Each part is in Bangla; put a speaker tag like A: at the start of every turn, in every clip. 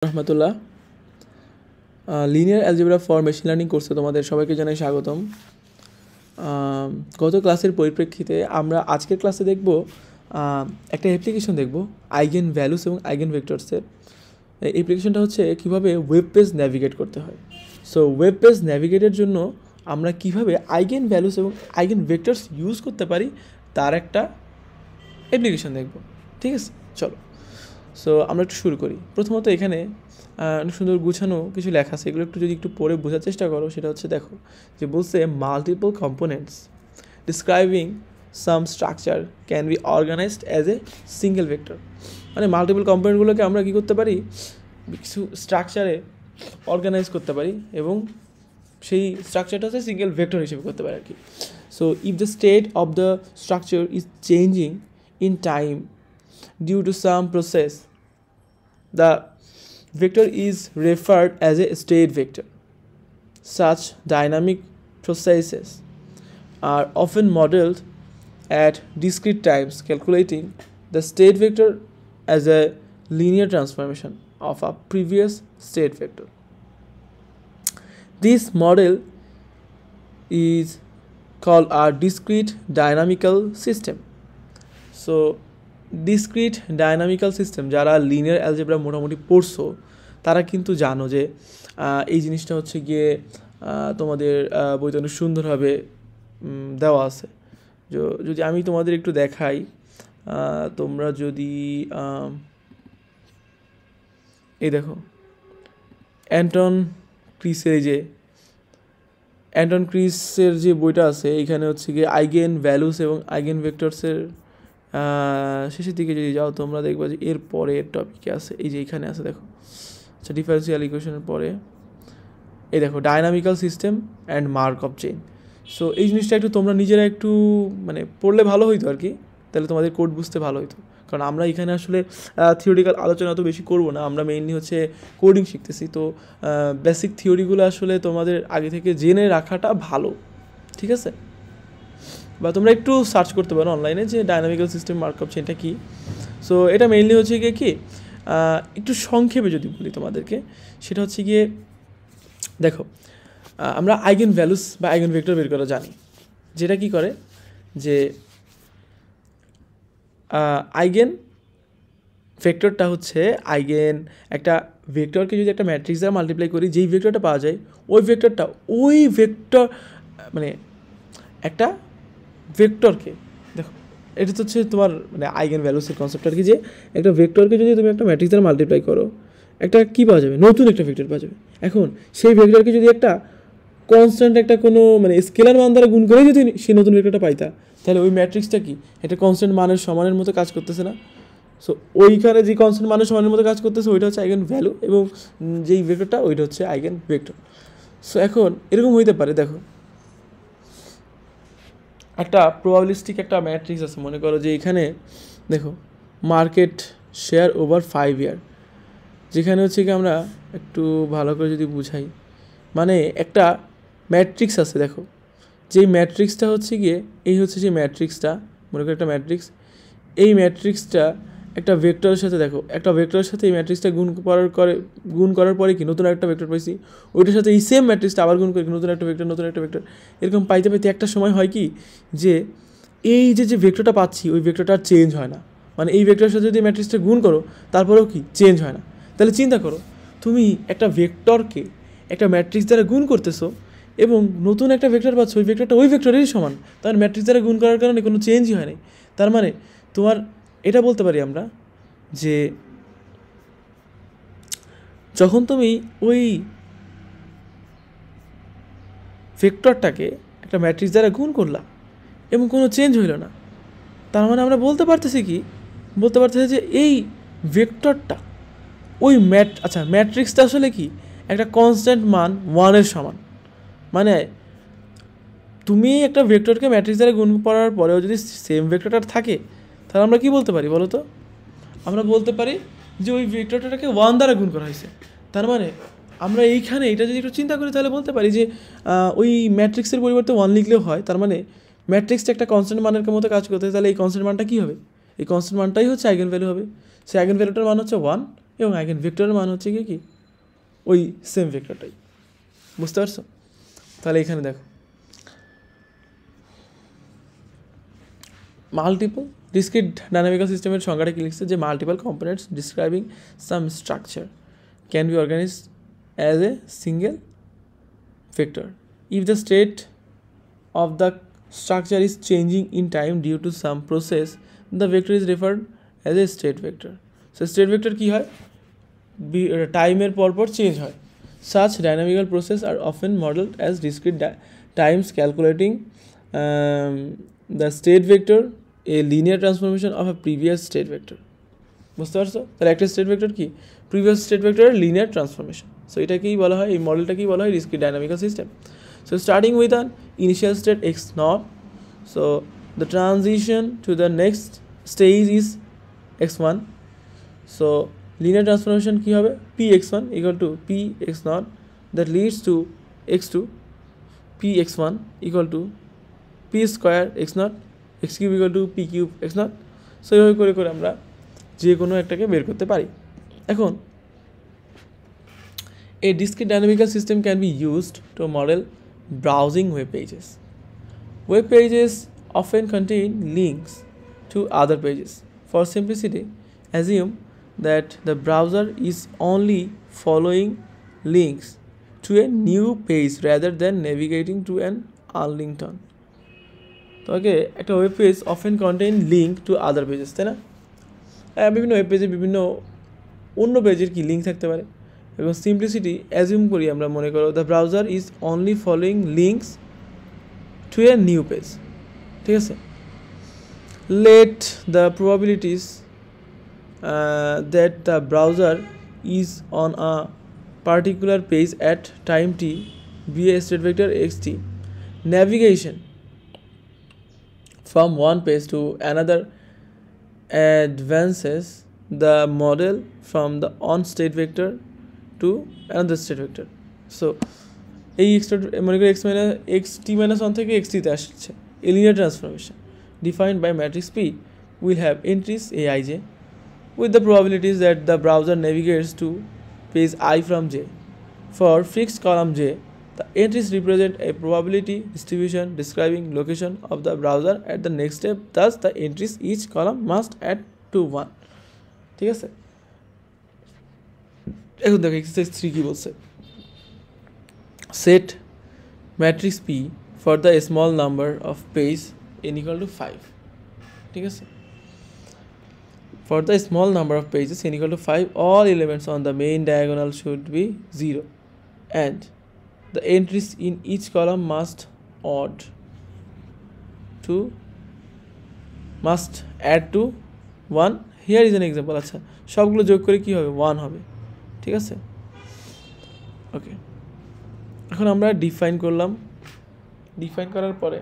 A: Rahmatullah. Linear algebra for machine learning কোর্সে তোমাদের সবাইকে জানাই স্বাগতম। গত ক্লাসের পরিপ্রেক্ষিতে আমরা আজকের ক্লাসে দেখব একটা অ্যাপ্লিকেশন দেখব আইগেন ভ্যালুস এবং আইগেন ভেক্টরসের। এই অ্যাপ্লিকেশনটা হচ্ছে কীভাবে ওয়েব পেজ ন্যাভিগেট করতে হয়। সো ওয়েব পেজ ন্যাভিগেটের জন্য আমরা কীভাবে আইগেন ভ্যালুস এবং আইগেন ভেক্টরস ইউজ করতে পারি তার একটা অ্যাপ্লিকেশন দেখব। ঠিক আছে, চলো। সো আমরা একটু শুরু করি। প্রথমত এখানে অনেক সুন্দর গুছানো কিছু লেখা আছে, এগুলো একটু পড়ে বোঝার চেষ্টা করো। সেটা হচ্ছে দেখো যে বলছে multiple components describing some structure can be organised as a single vector. মানে মাল্টিপল কম্পোনেন্টগুলোকে আমরা কী করতে পারি, কিছু স্ট্রাকচারে অর্গানাইজ করতে পারি এবং সেই স্ট্রাকচারটা হচ্ছে সিঙ্গেল ভেক্টর হিসেবে করতে পারি আর কি। So if the state of the structure is changing in time due to some process, the vector is referred as a state vector. Such dynamic processes are often modeled at discrete times, calculating the state vector as a linear transformation of a previous state vector. This model is called a discrete dynamical system. So discrete dynamical system যারা লিনিয়ার অ্যালজেব্রা মোটামুটি পড়ছো তারা কিন্তু জানো যে এই জিনিসটা হচ্ছে গিয়ে তোমাদের বইতে অনেক সুন্দরভাবে দেওয়া আছে। যদি আমি তোমাদের একটু দেখাই, তোমরা যদি এই দেখো অ্যান্টন ক্রিসের যে বইটা আছে এখানে হচ্ছে গিয়ে আইগেন ভ্যালুস এবং আইগেন ভেক্টরসের শেষের দিকে যদি যাও তোমরা দেখবে যে এর পরে টপিকে আছে, এই যে এখানে আছে দেখো। আচ্ছা, ডিফারেন্সিয়াল ইকুয়েশনের পরে এই দেখো dynamical system and Markov chain. So এই জিনিসটা একটু তোমরা নিজেরা একটু মানে পড়লে ভালো হইতো আর কি, তাহলে তোমাদের কোড বুঝতে ভালো হইতো। কারণ আমরা এখানে আসলে থিওরিক্যাল আলোচনা অত বেশি করবো না, আমরা মেইনলি হচ্ছে কোডিং শিখতেছি। তো বেসিক থিওরিগুলো আসলে তোমাদের আগে থেকে জেনে রাখাটা ভালো, ঠিক আছে? বা তোমরা একটু সার্চ করতে পারো অনলাইনে যে ডাইনামিক্যাল সিস্টেম মার্কআপ চেইনটা কী। সো এটা মেইনলি হচ্ছে গিয়ে কি, একটু সংক্ষেপে যদি বলি তোমাদেরকে, সেটা হচ্ছে গিয়ে দেখো আমরা আইগেন ভ্যালুস বা আইগেন ভেক্টর বের করা জানি, যেটা কি করে যে আইগেন ভেক্টরটা হচ্ছে একটা ভেক্টরকে যদি একটা ম্যাট্রিক্স দ্বারা মাল্টিপ্লাই করি, যেই ভেক্টরটা পাওয়া যায় ওই ভেক্টর মানে একটা ভেক্টরকে দেখো, এটা তো হচ্ছে তোমার মানে আইগেন ভ্যালুসের কনসেপ্ট আর কি, যে একটা ভেক্টরকে যদি তুমি একটা ম্যাট্রিক্স দ্বারা মাল্টিপ্লাই করো একটা কী পাওয়া যাবে, নতুন একটা ভেক্টর পাওয়া যাবে। এখন সেই ভেক্টরকে যদি একটা কনস্ট্যান্ট একটা কোনো মানে স্কেলার মান দ্বারা গুণ করে যদি সেই নতুন ভেক্টরটা পাইতা, তাহলে ওই ম্যাট্রিক্সটা কি একটা কনস্ট্যান্ট মানের সমানের মতো কাজ করতেছে না? সো ওইখানে যে কনস্ট্যান্ট মানের সমানের মতো কাজ করতেছে ওইটা হচ্ছে আইগেন ভ্যালু, এবং যেই ভেক্টরটা ওইটা হচ্ছে আইগেন ভেক্টর। সো এখন এরকম হইতে পারে, দেখো একটা প্রবাবিলিস্টিক একটা ম্যাট্রিক্স আছে, মনে করো যে এখানে দেখো মার্কেট শেয়ার ওভার 5 ইয়ার, যেখানে হচ্ছে কি আমরা একটু ভালো করে যদি বুঝাই, মানে একটা ম্যাট্রিক্স আছে, দেখো যেই ম্যাট্রিক্সটা হচ্ছে গিয়ে এই হচ্ছে যে ম্যাট্রিক্সটা, মনে করো একটা ম্যাট্রিক্স, এই ম্যাট্রিক্সটা একটা ভেক্টরের সাথে দেখো একটা ভেক্টরের সাথে এই ম্যাট্রিক্সটা গুণ করার পরে কি নতুন একটা ভেক্টর পাইছি, ওইটার সাথে এই সেম ম্যাট্রিক্সটা আবার গুণ করে নতুন একটা ভেক্টর এরকম পাইতে একটা সময় হয় কি যে এই যে ভেক্টরটা পাচ্ছি ওই ভেক্টরটা আর চেঞ্জ হয় না। মানে এই ভেক্টরের সাথে যদি ম্যাট্রিক্সটা গুণ করো তারপরেও কি চেঞ্জ হয় না। তাহলে চিন্তা করো, তুমি একটা ভেক্টরকে একটা ম্যাট্রিক্স দ্বারা গুণ করতেছো এবং নতুন একটা ভেক্টর পাচ্ছ, ওই ভেক্টরটা ওই ভেক্টরেরই সমান, তার ম্যাট্রিক্স দ্বারা গুণ করার কারণে কোনো চেঞ্জই হয় নাই। তার মানে তোমার এটা বলতে পারি আমরা যে যখন তুমি ওই ভেক্টরটাকে একটা ম্যাট্রিক্স দ্বারা গুণ করলা এবং কোনো চেঞ্জ হইল না, তার মানে আমরা বলতে পারতেছি যে এই ভেক্টরটা ওই ম্যাট্রিক্সটা আসলে কি একটা কনস্ট্যান্ট মান 1-এর সমান। মানে তুমি একটা ভেক্টরকে ম্যাট্রিক্স দ্বারা গুণ করার পরেও যদি সেম ভেক্টরটা থাকে, তাহলে আমরা কি বলতে পারি বলো তো? আমরা বলতে পারি যে ওই ভেক্টরটাকে 1 দ্বারা গুণ করা হয়েছে। তার মানে আমরা এইখানে এটা যদি একটু চিন্তা করি তাহলে বলতে পারি যে ওই ম্যাট্রিক্সের পরিবর্তে 1 লিখলেও হয়। তার মানে ম্যাট্রিক্সটা একটা কনস্ট্যান্ট মানের মতো কাজ করতে, তাহলে এই কনস্ট্যান্ট মানটা কী হবে? এই কনস্ট্যান্ট মানটাই হচ্ছে আইগেন ভ্যালু হবে। সেই আইগেন ভ্যালুটার মান হচ্ছে 1 এবং আইগেন ভেক্টরের মান হচ্ছে কি ওই সেম ভেক্টরটাই। বুঝতে পারছো? তাহলে এখানে দেখো মাল্টিপল ডিসক্রিট ডাইনামিক্যাল সিস্টেমের সংজ্ঞাটা কি লিখছে, যে multiple components describing some structure can be organised as a single vector if the state of the structure is changing in time due to some process, the vector is referred as a state vector. So state vector কি হয়, টাইমের পরপর চেঞ্জ হয়। Such dynamical process are often modeled as discrete times calculating the state vector a linear transformation of a previous state vector. বুঝতে পারছো? তাহলে একটা স্টেট ভেক্টর কি প্রিভিয়াস স্টেট ভেক্টরের লিনিয়ার ট্রান্সফরমেশন। সো এটাকেই বলা হয়, এই মডেলটাকেই বলা হয় discrete dynamical system. So starting with an initial state x naught, so the transition to the next stage is x1. So linear transformation কি হবে, px1 equal to px naught that leads to x2, px1 equal to p square x naught, x cube equal to p cube x naught. So এইভাবে করে করে আমরা যে কোনো একটাকে বের করতে পারি। এখন a discrete dynamical system can be used to model browsing web pages. Web pages often contain links to other pages. For simplicity, assume that the browser is only following links to a new page rather than navigating to an unlinked one. Okay, একটা web page often contain link to other pages, তাই না? বিভিন্ন ওয়েব পেজে বিভিন্ন অন্য পেজের কি লিঙ্ক থাকতে পারে, এবং সিম্পলিসিটি অ্যাজিউম করি আমরা, মনে করো the browser is only following links to a new page, ঠিক আছে। Let the probabilities that the browser is on a particular page at time t be a state vector x t. Navigation from one page to another advances the model from the on state vector to another state vector. So এই এক্সটা মনে করি এক্স টি মাইনাস ওয়ান থেকে এক্স টিতে আসছে, a linear transformation defined by matrix P will have entries aij with the probabilities that the browser navigates to page I from j. For fixed column j, the entries represent a probability distribution describing location of the browser at the next step. Thus, the entries each column must add to 1. ঠিক আছে? এখন দেখো এক্সারসাইজ 3 কি বলছে। Set matrix P for the small number of page n equal to 5. ঠিক আছে? For the small number of pages n equal to 5, all elements on the main diagonal should be 0 and the entries in each column must add to 1. Here is an example. আচ্ছা, সবগুলো যোগ করে কি হবে, 1 হবে, ঠিক আছে। ওকে, এখন আমরা ডিফাইন করলাম, ডিফাইন করার পরে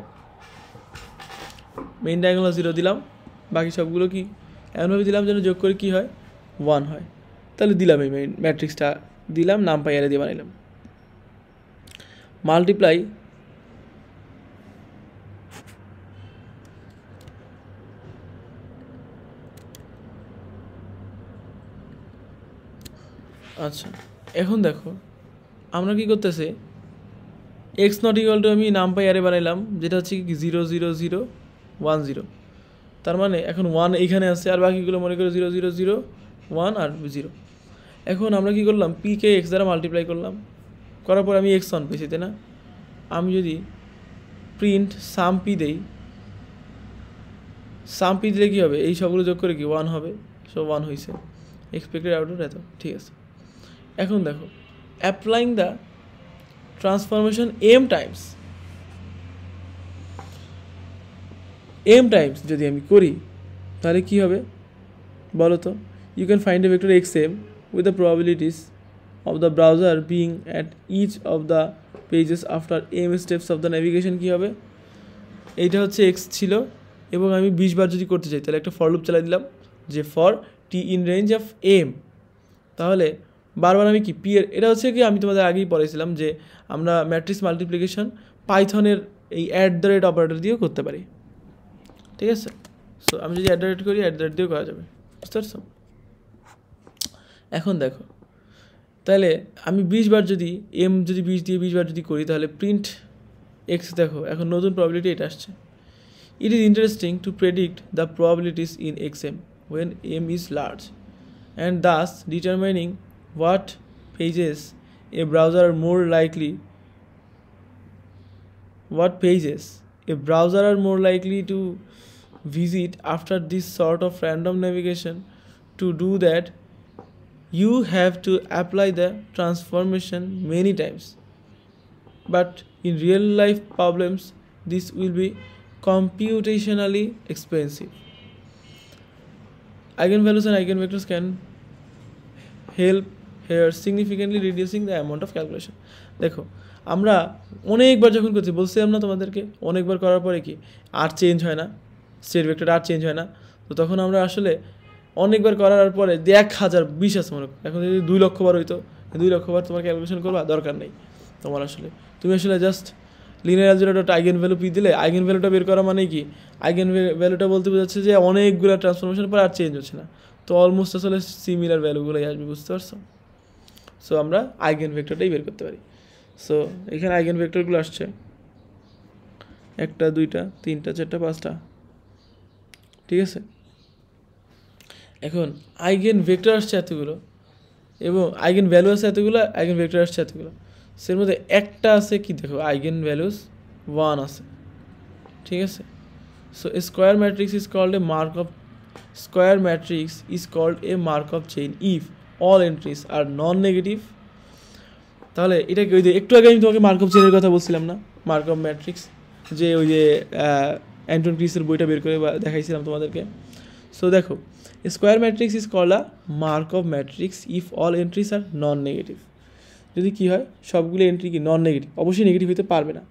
A: মেইন ডায়াগোনাল 0 দিলাম, বাকি সবগুলো কি এমনভাবে দিলাম যেন যোগ করে কি হয়, 1 হয়। তাহলে দিলাম এই মেইন ম্যাট্রিক্সটা দিলাম, নাম পাই এরে দিয়ে বানাইলাম। মাল্টিপ্লাই আচ্ছা, এখন দেখো আমরা কি করতেছে, এক্স নট ইকুয়াল টু আমি নাম পাই আরে বানাইলাম, যেটা হচ্ছে কি 0 0 0 1 0। তার মানে এখন 1 এইখানে আছে, আর বাকিগুলো মনে করো 0 0 0 1 আর 0। এখন আমরা কি করলাম, পি কে এক্স দ্বারা মাল্টিপ্লাই করলাম, করার পর আমি এক্স 1 পেয়েছি, তাই না। আমি যদি প্রিন্ট সাম পি দেই, সাম পি দিলে কী হবে, এই সবগুলো যোগ করে কি 1 হবে। সো 1 হয়েছে, এক্সপেক্টেড আউটপুট এত, ঠিক আছে। এখন দেখো applying the transformation M times যদি আমি করি, তাহলে কি হবে বলো তো। You can find a vector X M with the probabilities of the browser being at each of the pages after M steps of the navigation. কী হবে, এইটা হচ্ছে এক্স ছিল এবং আমি 20 বার যদি করতে চাই, তাহলে একটা ফর লুপ চালাই দিলাম যে for t in range of m. তাহলে বারবার আমি কি পি এর, এটা হচ্ছে কি আমি তোমাদের আগেই পড়েছিলাম যে আমরা ম্যাট্রিক্স মাল্টিপ্লিকেশন পাইথনের এই @ অপারেটর দিয়েও করতে পারি, ঠিক আছে। সো আমি যদি @ করি @ দিয়েও করা যাবে, বুঝতে পারছো। এখন দেখো, তাহলে আমি 20 বার যদি এম যদি 20 দিয়ে 20 বার যদি করি তাহলে প্রিন্ট এক্স, দেখো এখন নতুন প্রবাবিলিটি এটা আসছে। It is interesting to predict the probabilities in x m when m is large, and thus determining what pages a browser are more likely to visit after this sort of random navigation. To do that, you have to apply the transformation many times, but in real life problems this will be computationally expensive. Eigenvalues and eigenvectors can help here significantly reducing the amount of calculation. দেখো আমরা অনেকবার যখন করছি, বলছিলাম না তোমাদেরকে, অনেকবার করার পরে কি আর চেঞ্জ হয় না, স্টেট ভেক্টর আর চেঞ্জ হয় না। তো তখন আমরা আসলে অনেকবার করার পরে 1020 আছে মনে করো, এখন যদি 2 লক্ষ বার হইতো, 2 লক্ষ বার তোমার ক্যালকুলেশন করবা দরকার নেই তোমার। আসলে তুমি আসলে just linear algebra eigen value P দিলে আইগেন ভ্যালুটা বের করা মানে কি, আইগেন ভ্যালুটা বলতে বোঝাচ্ছে যে অনেকগুলো ট্রান্সফরমেশন পর আর চেঞ্জ হচ্ছে না, তো অলমোস্ট আসলে সিমিলার ভ্যালুগুলোই আসবে, বুঝতে পারছো? সো আমরা আইগেন ভেক্টরটাই বের করতে পারি। সো এখানে আইগেন ভেক্টরগুলো আসছে 1 2 3 4 5টা, ঠিক আছে। এখন আইগেন ভেক্টর আসছে এতগুলো এবং আইগেন ভ্যালু আছে এতগুলো, আইগেন ভেক্টর আসছে এতগুলো। সের মধ্যে একটা আছে কি, দেখো আইগেন ভ্যালুস 1 আছে, ঠিক আছে। So square matrix is called a Markov chain if all entries are non negative. তাহলে এটা কি, ওই যে একটু আগে আমি তোমাকে মার্কঅপ চেইনের কথা বলছিলাম না, মার্কঅপ ম্যাট্রিক্স, যে ওই যে অ্যান্টন ক্রিসের বইটা বের করে দেখাইছিলাম তোমাদেরকে। সো দেখো, square matrix is called a Markov matrix if all entries are non negative. যদি কী হয়, সবগুলো এন্ট্রি কি নন নেগেটিভ, অবশ্যই নেগেটিভ হতে পারবে না,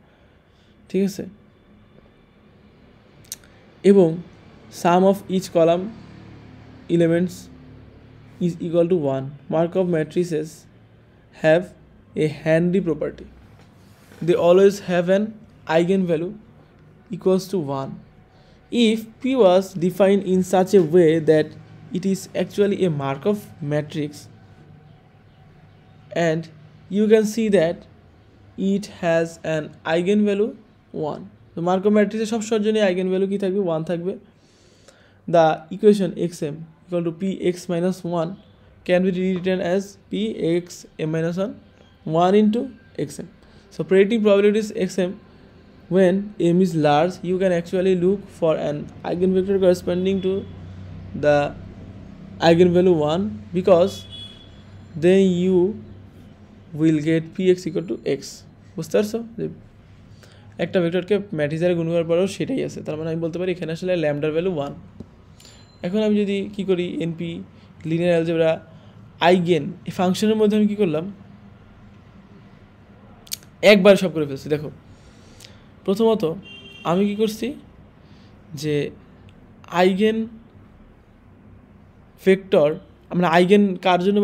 A: ঠিক আছে। এবং sum of each column elements is equal to 1. Markov matrices have a handy property, they always have an eigenvalue equals to 1 if P was defined in such a way that it is actually a Markov matrix, and you can see that it has an eigenvalue 1. The Markov matrix সব জন্য eigenvalue কি থাকবে, 1 থাকবে। The equation xm equal to px minus 1 can be rewritten as pxm minus 1 into xm. So predicting probabilities xm when m is large, you can actually look for an eigenvector corresponding to the eigenvalue 1, because then you will get px equal to x. বুঝতে পারছো যে একটা ভেক্টরকে ম্যাট্রিক্সে গুণ করার পরেও সেটাই আছে, তার মানে আমি বলতে পারি এখানে আসলে ল্যামডার ভ্যালু 1। এখন আমি যদি কি করি, এনপি লিনিয়ার অ্যালজেব্রা আইগেন এই ফাংশনের মধ্যে আমি কি করলাম, একবার সব করে ফেলছি। দেখো প্রথমত আমি কি করছি, যে আইগেন ভেক্টর, আমরা আইগেন কার জন্য,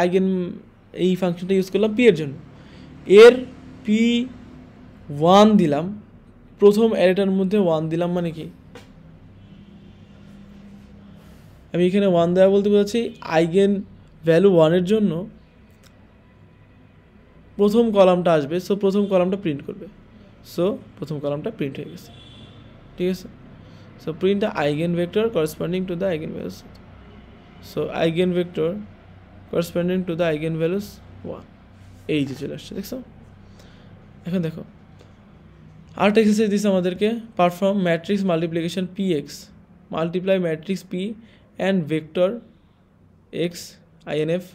A: আইগেন এই ফাংশনটা ইউজ করলাম পি এর জন্য, এর পি 1 দিলাম, প্রথম অ্যারেটার মধ্যে 1 দিলাম, মানে কি আমি এখানে 1 দেওয়া বলতে বোঝাচ্ছি আইগেন ভ্যালু 1 এর জন্য প্রথম কলামটা আসবে, সো প্রথম কলামটা প্রিন্ট করবে। সো প্রথম কলামটা প্রিন্ট হয়ে গেছে, ঠিক আছে। So print the eigen vector corresponding two the eigen values. So eigen vector corresponding two the eigen values 1, এই যে চলে আসছে, দেখছো। এখন দেখো আরেকটা এক্সারসাইজ দিচ্ছে আমাদেরকে, perform matrix multiplication P x, multiply matrix P and vector x INF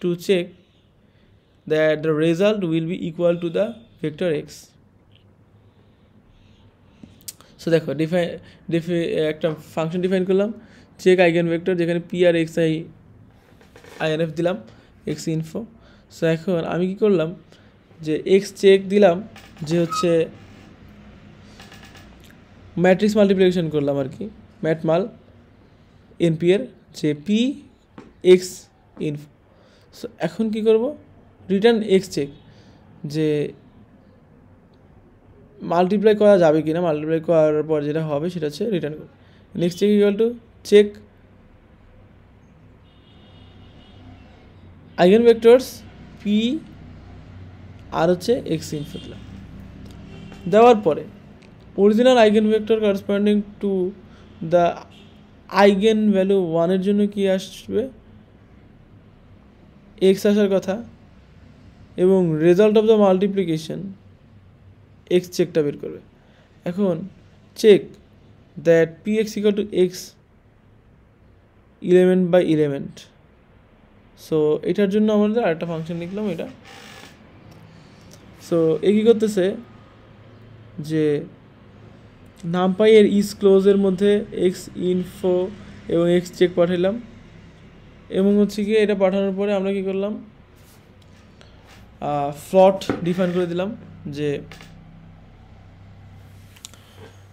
A: to check that the result will be equal to the vector x. So দেখো একটা ফাংশন ডিফাইন করলাম, চেক আইগেন ভেক্টর, যেখানে পি আর এক্স INF দিলাম, এক্স ইনফো। সো এখন আমি কি করলাম, যে এক্স চেক দিলাম, যে হচ্ছে ম্যাট্রিক্স মাল্টিপ্লিকেশন করলাম আর কি, ম্যাটমাল এনপি এর যে পি এক্স ইনফো। সো এখন কি করব, রিটার্ন এক্স চেক, যে মাল্টিপ্লাই করা যাবে কি না, মাল্টিপ্লাই করার পর যেটা হবে সেটা হচ্ছে রিটার্ন করব। Next check equal to check eigen vectors P R হচ্ছে এক্স ইনফো দিলাম। দেওয়ার পরে original eigen vector corresponding to the eigen value 1 এর জন্য কি আসবে, এক্স আসার কথা, এবং result of the multiplication X চেকটা বের করবে। এখন check that P X equal to X element by element. So এটার জন্য আমাদের আরেকটা ফাংশন লিখলাম এটা। সো এ কী করতেছে যে নামপাই এর ইজ ক্লোজের মধ্যে এক্স ইনফো এবং এক্স চেক পাঠাইলাম, এবং হচ্ছে কি এটা পাঠানোর পরে আমরা কি করলাম, ফ্লট ডিফাইন করে দিলাম যে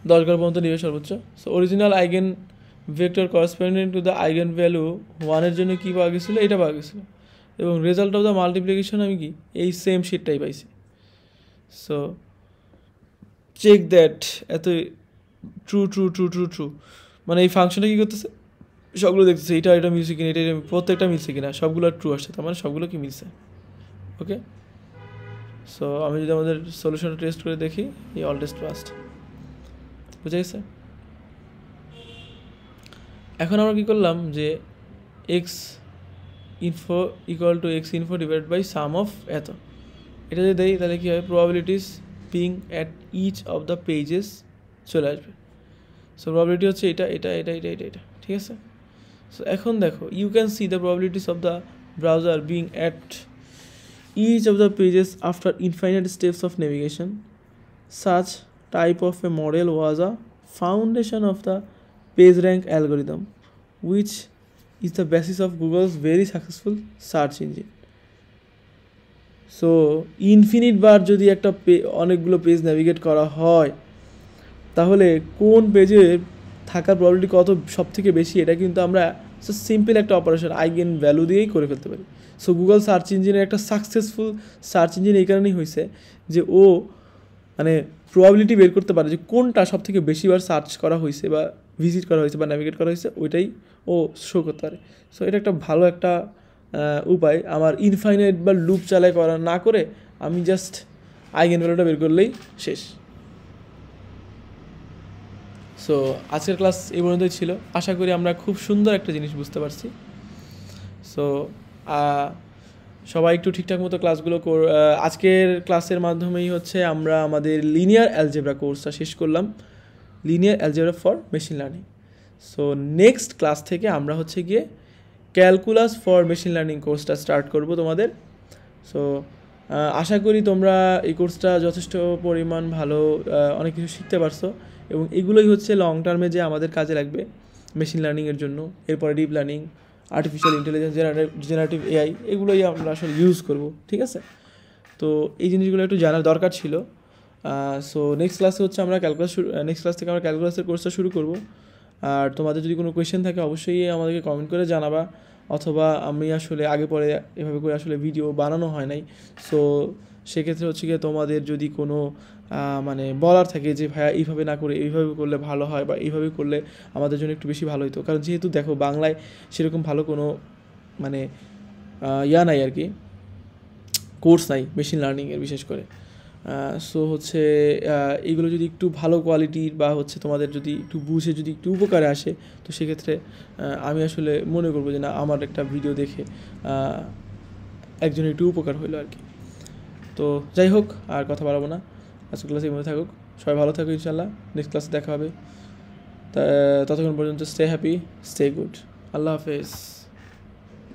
A: 10 ঘর পর্যন্ত নিবে সর্বোচ্চ। So original eigen vector corresponding to the eigen value 1 এর জন্য কী পাওয়া গেছিলো, এটা পাওয়া গেছিলো, এবং রেজাল্ট অফ দ্য মাল্টিপ্লিকেশন আমি কি এই সেম শিটটাই পাইছি। সো চেক দ্যাট এত true true true true true, মানে এই ফাংশনটা কী করতেছে, সবগুলো দেখতেছে এটা এটা মিলছে কিনা, এটা প্রত্যেকটা মিলছে কিনা, সবগুলো ট্রু আসছে, তার মানে সবগুলো কি মিলছে। ওকে, সো আমি যদি আমাদের সলিউশনটা টেস্ট করে দেখি, এই অল টেস্ট ফার্স্ট, বুঝে গেছে। এখন আমরা কী করলাম যে x info equal to x info divide by sum of এত, এটা যদি দেই তাহলে কী হয়, probabilities being at each of the pages চলে আসবে। সো প্রবাবিলিটি হচ্ছে এটা এটা এটা এটা এটা এটা, ঠিক আছে। সো এখন দেখো, you can see the probabilities of the browser being at each of the pages after infinite steps of navigation. Such type of a model was a foundation of the PageRank algorithm, which is the basis of Google's very successful search engine. So infinite বার যদি একটা অনেকগুলো পেজ নেভিগেট করা হয়, তাহলে কোন পেজে থাকার প্রবাবিলিটি কত সব থেকে বেশি, এটা কিন্তু আমরা সিম্পল একটা অপারেশন আইগেন ভ্যালু দিয়েই করে ফেলতে পারি। সো গুগল সার্চ ইঞ্জিনের একটা সাকসেসফুল সার্চ ইঞ্জিন এই কারণেই হয়েছে যে ও মানে প্রবাবিলিটি বের করতে পারে যে কোনটা সব থেকে বেশিবার সার্চ করা হয়েছে বা ভিজিট করা হয়েছে বা নেভিগেট করা হয়েছে, ওইটাই ও শো করতে পারে। সো এটা একটা ভালো একটা উপায়, আমার ইনফাইনাইট বা লুপ চালাই করা না করে আমি জাস্ট আইগেন ভ্যালুটা বের করলেই শেষ। সো আজকের ক্লাস এই পর্যন্তই ছিল, আশা করি আমরা খুব সুন্দর একটা জিনিস বুঝতে পারছি। সো সবাই একটু ঠিকঠাক মতো ক্লাসগুলো আজকের ক্লাসের মাধ্যমেই হচ্ছে আমরা আমাদের লিনিয়ার অ্যালজেব্রা কোর্সটা শেষ করলাম, linear algebra for machine learning. So next class থেকে আমরা হচ্ছে গিয়ে ক্যালকুলাস ফর মেশিন লার্নিং কোর্সটা স্টার্ট করব তোমাদের। সো আশা করি তোমরা এই কোর্সটা যথেষ্ট পরিমাণ ভালো অনেক কিছু শিখতে পারছো, এবং এগুলোই হচ্ছে লং টার্মে যে আমাদের কাজে লাগবে মেশিন লার্নিংয়ের জন্য। এরপরে deep learning, artificial intelligence, generative AI, এগুলোই আমরা আসলে ইউজ করব, ঠিক আছে। তো এই জিনিসগুলো একটু জানার দরকার ছিল। সো নেক্সট ক্লাসে হচ্ছে আমরা নেক্সট ক্লাস থেকে আমরা ক্যালকুলাসের কোর্সটা শুরু করব। আর তোমাদের যদি কোনো কোয়েশ্চেন থাকে অবশ্যই আমাদেরকে কমেন্ট করে জানাবা, অথবা আমি আসলে আগে পরে এভাবে করে আসলে ভিডিও বানানো হয় নাই। সো সেক্ষেত্রে হচ্ছে গিয়ে তোমাদের যদি কোনো মানে বলার থাকে যে ভাইয়া এইভাবে না করে এইভাবে করলে ভালো হয়, বা এইভাবে করলে আমাদের জন্য একটু বেশি ভালো হতো, কারণ যেহেতু দেখো বাংলায় সেরকম ভালো কোনো মানে নাই আর কি, কোর্স নাই মেশিন লার্নিংয়ের বিশেষ করে। সো হচ্ছে এইগুলো যদি একটু ভালো কোয়ালিটির বা হচ্ছে তোমাদের যদি একটু বুঝে যদি একটু উপকারে আসে, তো সেক্ষেত্রে আমি আসলে মনে করবো যে না, আমার একটা ভিডিও দেখে একজনের একটু উপকার হইলো আর কি। তো যাই হোক, আর কথা বাড়াবো না, আজকের ক্লাসে মনে থাকুক, সবাই ভালো থাকুক, ইনশাল্লাহ নেক্সট ক্লাসে দেখা হবে। ততক্ষণ পর্যন্ত স্টে হ্যাপি, স্টে গুড, আল্লাহ হাফেজ।